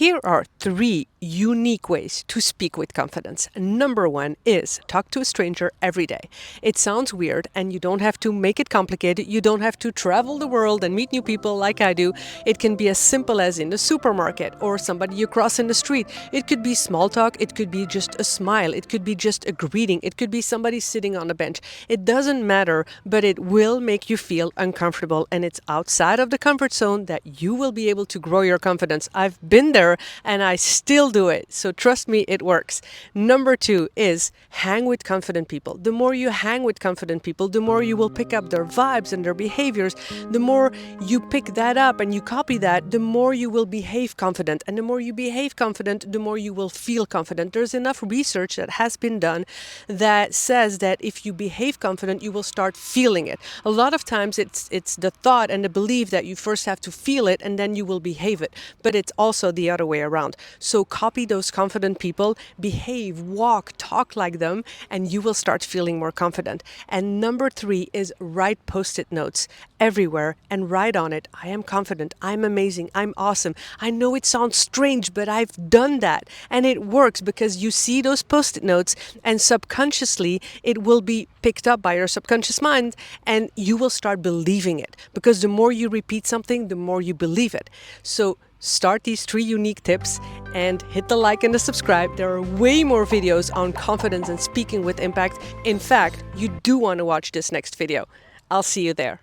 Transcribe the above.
Here are 3 unique ways to speak with confidence. Number 1 is talk to a stranger every day. It sounds weird and you don't have to make it complicated. You don't have to travel the world and meet new people like I do. It can be as simple as in the supermarket or somebody you cross in the street. It could be small talk. It could be just a smile. It could be just a greeting. It could be somebody sitting on a bench. It doesn't matter, but it will make you feel uncomfortable, and it's outside of the comfort zone that you will be able to grow your confidence. I've been there and I still do it. So trust me, it works. Number 2 is hang with confident people. The more you hang with confident people, the more you will pick up their vibes and their behaviors. The more you pick that up and you copy that, the more you will behave confident. And the more you behave confident, the more you will feel confident. There's enough research that has been done that says that if you behave confident, you will start feeling it. A lot of times it's the thought and the belief that you first have to feel it and then you will behave it. But it's also the other way around. So copy those confident people, behave, walk, talk like them, and you will start feeling more confident. And number 3 is write post-it notes everywhere and write on it, I am confident, I'm amazing, I'm awesome. I know it sounds strange, but I've done that. And it works because you see those post-it notes and subconsciously it will be picked up by your subconscious mind and you will start believing it. Because the more you repeat something, the more you believe it. So start these 3 unique tips and hit the like and the subscribe. There are way more videos on confidence and speaking with impact. In fact, you do want to watch this next video. I'll see you there.